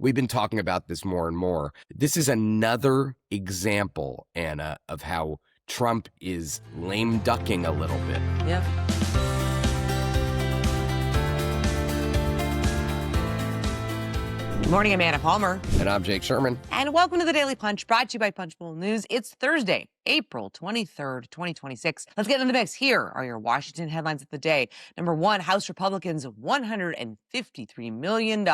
We've been talking about this more and more. This is another example, Anna, of how Trump is lame ducking a little bit. Yep. Good morning, I'm Anna Palmer. And I'm Jake Sherman. And welcome to the Daily Punch, brought to you by Punchbowl News. It's Thursday, April 23rd, 2026. Let's get into the mix. Here are your Washington headlines of the day. Number one, House Republicans' $153 million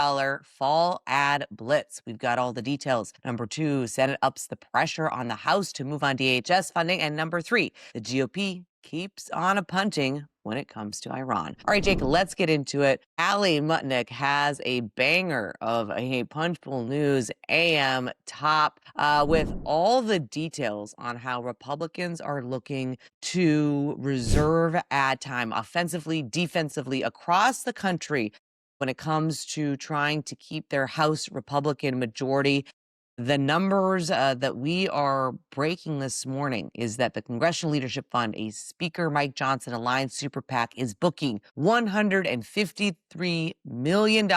fall ad blitz. We've got all the details. Number two, Senate ups the pressure on the House to move on DHS funding. And number three, the GOP keeps on punting when it comes to Iran. All right, Jake, let's get into it. Ali Mutnick has a banger of a Punchbowl News AM top with all the details on how Republicans are looking to reserve ad time offensively, defensively across the country when it comes to trying to keep their House Republican majority. The numbers that we are breaking this morning is that the Congressional Leadership Fund, a Speaker Mike Johnson aligned super PAC, is booking $153 million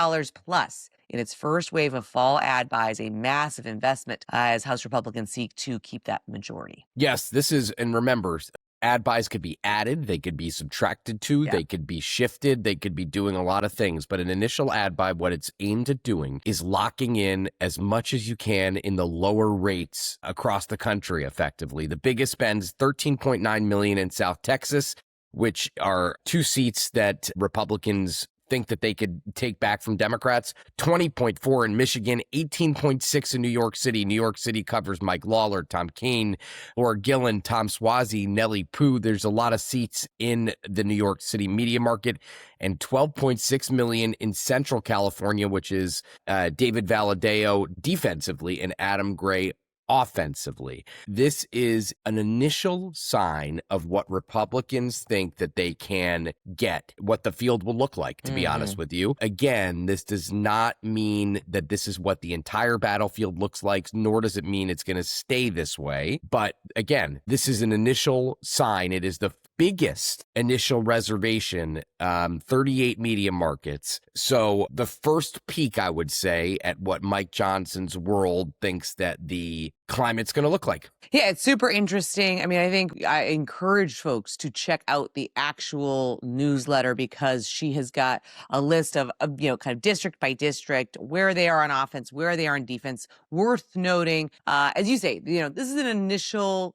plus in its first wave of fall ad buys, a massive investment as House Republicans seek to keep that majority. Yes, this is, and remember, ad buys could be added, they could be subtracted to, they could be shifted, they could be doing a lot of things. But an initial ad buy, what it's aimed at doing is locking in as much as you can in the lower rates across the country effectively. The biggest spend is $13.9 million in South Texas, which are two seats that Republicans think that they could take back from Democrats. 20.4 in Michigan, 18.6 in New York City. New York City covers Mike Lawler, Tom Keane, Laura Gillen, Tom Suozzi, Nellie Pooh. There's a lot of seats in the New York City media market, and 12.6 million in Central California, which is David Valadao defensively and Adam Gray offensively. This is an initial sign of what Republicans think that they can get, what the field will look like, to be honest with you. Again, this does not mean that this is what the entire battlefield looks like, nor does it mean it's going to stay this way. But again, this is an initial sign. It is the biggest initial reservation, 38 media markets. So the first peek, I would say, at what Mike Johnson's world thinks that the climate's going to look like. Yeah, it's super interesting. I mean, I think I encourage folks to check out the actual newsletter because she has got a list of kind of district by district, where they are on offense, where they are on defense. Worth noting, as you say, this is an initial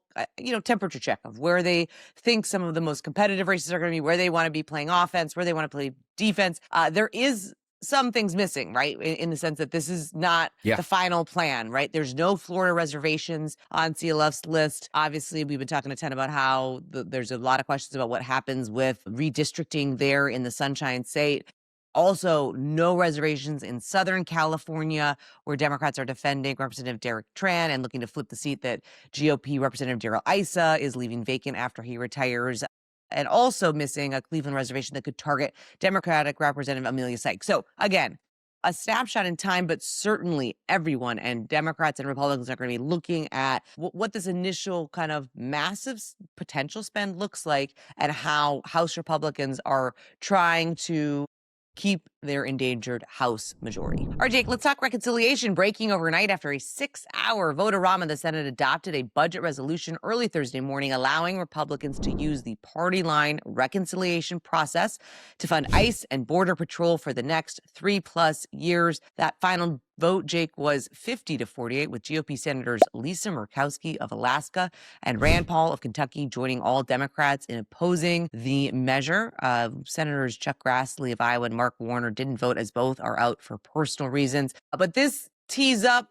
temperature check of where they think some of the most competitive races are going to be, where they want to be playing offense, where they want to play defense. There is some things missing, right? In the sense that this is not the final plan, right? There's no Florida reservations on CLF's list. Obviously, we've been talking a ton about how there's a lot of questions about what happens with redistricting there in the Sunshine State. Also, no reservations in Southern California, where Democrats are defending Representative Derek Tran and looking to flip the seat that GOP Representative Darrell Issa is leaving vacant after he retires. And also missing a Cleveland reservation that could target Democratic Representative Amelia Sykes. So again, a snapshot in time, but certainly everyone and Democrats and Republicans are going to be looking at what this initial kind of massive potential spend looks like and how House Republicans are trying to keep their endangered House majority. All right, Jake, let's talk reconciliation. Breaking overnight after a 6-hour vote-a-rama, the Senate adopted a budget resolution early Thursday morning, allowing Republicans to use the party line reconciliation process to fund ICE and Border Patrol for the next 3+ years. That final vote, Jake, was 50-48, with GOP Senators Lisa Murkowski of Alaska and Rand Paul of Kentucky joining all Democrats in opposing the measure. Senators Chuck Grassley of Iowa and Mark Warner didn't vote, as both are out for personal reasons. But this tees up,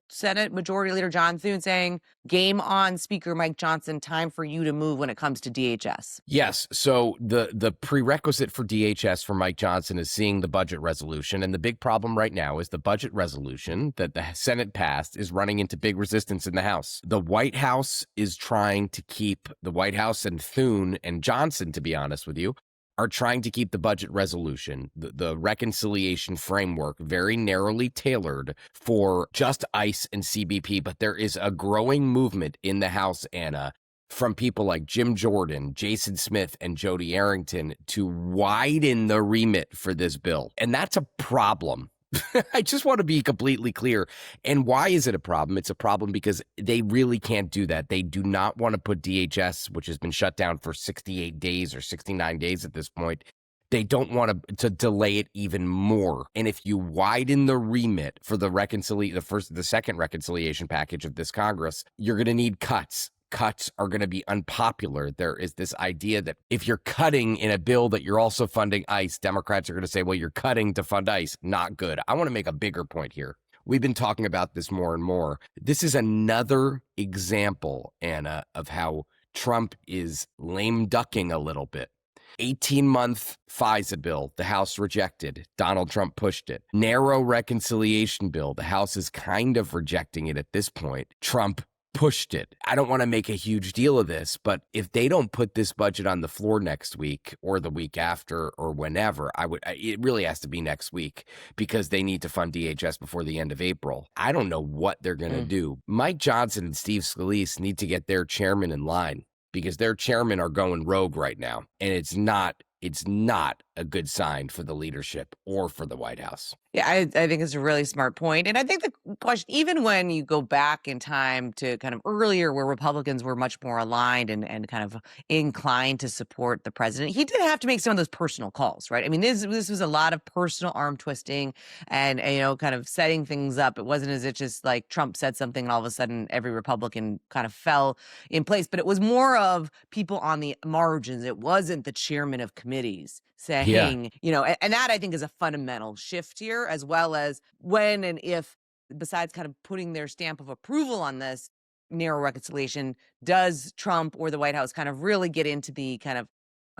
Senate Majority Leader John Thune saying, game on, Speaker Mike Johnson, time for you to move when it comes to DHS. Yes. So the prerequisite for DHS for Mike Johnson is seeing the budget resolution. And the big problem right now is the budget resolution that the Senate passed is running into big resistance in the House. The White House is trying to keep the White House and Thune and Johnson, to be honest with you, are trying to keep the budget resolution, the reconciliation framework, very narrowly tailored for just ICE and CBP. But there is a growing movement in the House, Anna, from people like Jim Jordan, Jason Smith, and Jody Arrington to widen the remit for this bill. And that's a problem. I just want to be completely clear. And why is it a problem? It's a problem because they really can't do that. They do not want to put DHS, which has been shut down for 68 days or 69 days at this point. They don't want to delay it even more. And if you widen the remit for the second reconciliation package of this Congress, you're going to need cuts. Cuts are going to be unpopular. There is this idea that if you're cutting in a bill that you're also funding ICE, Democrats are going to say, well, you're cutting to fund ICE. Not good. I want to make a bigger point here. We've been talking about this more and more. This is another example, Anna, of how Trump is lame ducking a little bit. 18-month FISA bill, the House rejected. Donald Trump pushed it. Narrow reconciliation bill, the House is kind of rejecting it at this point. Trump pushed it. I don't want to make a huge deal of this, but if they don't put this budget on the floor next week or the week after or whenever, it really has to be next week because they need to fund DHS before the end of April. I don't know what they're going to do. Mike Johnson and Steve Scalise need to get their chairman in line, because their chairmen are going rogue right now, and it's not a good sign for the leadership or for the White House. Yeah, I think it's a really smart point. And I think the question, even when you go back in time to kind of earlier where Republicans were much more aligned and kind of inclined to support the president, he did have to make some of those personal calls, right? I mean, this was a lot of personal arm twisting and, kind of setting things up. It wasn't as if just like Trump said something and all of a sudden every Republican kind of fell in place, but it was more of people on the margins. It wasn't the chairman of committees saying, and that I think is a fundamental shift here, as well as when and if, besides kind of putting their stamp of approval on this narrow reconciliation, does Trump or the White House kind of really get into the kind of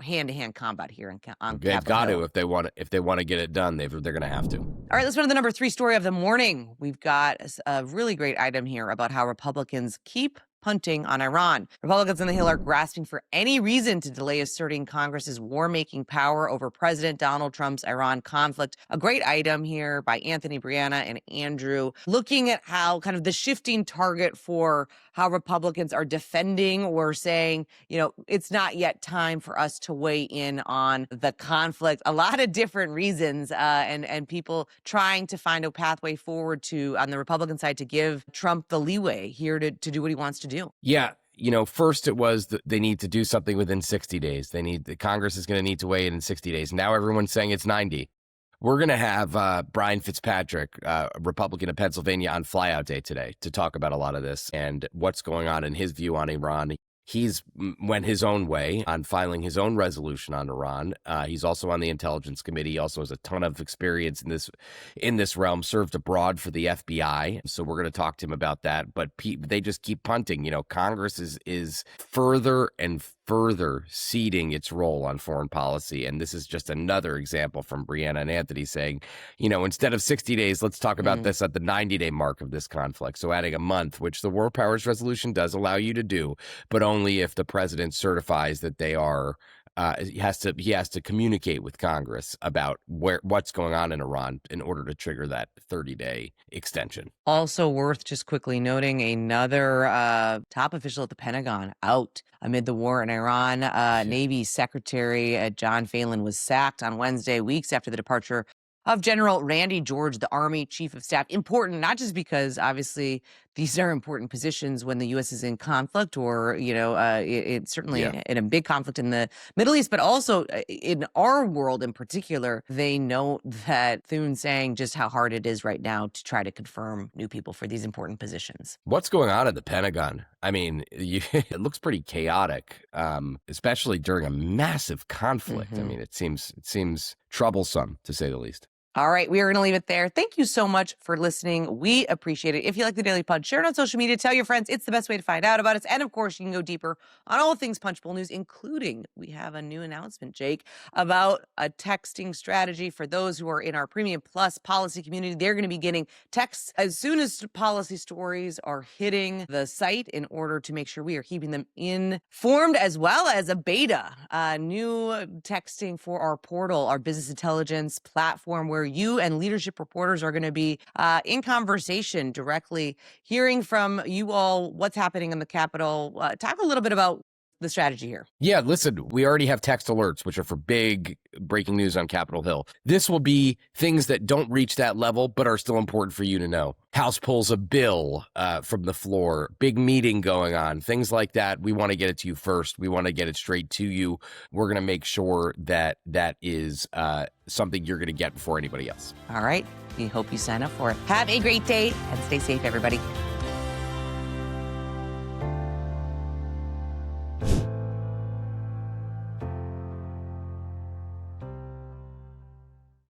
hand-to-hand combat here on They've got to if they want to get it done. They're going to have to. All right, let's go to the number 3 story of the morning. We've got a really great item here about how Republicans keep punting on Iran. Republicans on the Hill are grasping for any reason to delay asserting Congress's war-making power over President Donald Trump's Iran conflict. A great item here by Anthony, Brianna, and Andrew, looking at how kind of the shifting target for how Republicans are defending or saying, it's not yet time for us to weigh in on the conflict. A lot of different reasons and people trying to find a pathway forward to, on the Republican side, to give Trump the leeway here to do what he wants to do. Yeah. First it was that they need to do something within 60 days. The Congress is going to need to weigh in 60 days. Now everyone's saying it's 90. We're going to have Brian Fitzpatrick, a Republican of Pennsylvania, on Flyout Day today to talk about a lot of this and what's going on in his view on Iran. He's went his own way on filing his own resolution on Iran. He's also on the Intelligence Committee. He also has a ton of experience in this realm, served abroad for the FBI. So we're going to talk to him about that. But they just keep punting. Congress is further and further ceding its role on foreign policy. And this is just another example from Brianna and Anthony saying, instead of 60 days, let's talk about this at the 90-day mark of this conflict. So adding a month, which the War Powers Resolution does allow you to do, but only if the president certifies that they are, he has to communicate with Congress about what's going on in Iran in order to trigger that 30-day extension. Also worth just quickly noting, another top official at the Pentagon out amid the war in Iran. Navy Secretary John Phelan was sacked on Wednesday, weeks after the departure of General Randy George, the Army Chief of Staff. Important, not just because obviously these are important positions when the U.S. is in conflict or, it's certainly in a big conflict in the Middle East, but also in our world in particular, they know that Thune saying just how hard it is right now to try to confirm new people for these important positions. What's going on at the Pentagon? I mean, it looks pretty chaotic, especially during a massive conflict. I mean, it seems troublesome, to say the least. All right, we are going to leave it there. Thank you so much for listening. We appreciate it. If you like the Daily Punch, share it on social media. Tell your friends. It's the best way to find out about us. And, of course, you can go deeper on all things Punchbowl News, including we have a new announcement, Jake, about a texting strategy for those who are in our Premium Plus policy community. They're going to be getting texts as soon as policy stories are hitting the site in order to make sure we are keeping them informed, as well as a beta, new texting for our portal, our business intelligence platform, where you and leadership reporters are going to be in conversation directly, hearing from you all what's happening in the Capitol. Talk a little bit about the strategy here? Yeah, listen, we already have text alerts, which are for big breaking news on Capitol Hill. This will be things that don't reach that level, but are still important for you to know. House pulls a bill from the floor, big meeting going on, things like that. We want to get it to you first. We want to get it straight to you. We're going to make sure that that is something you're going to get before anybody else. All right. We hope you sign up for it. Have a great day and stay safe, everybody.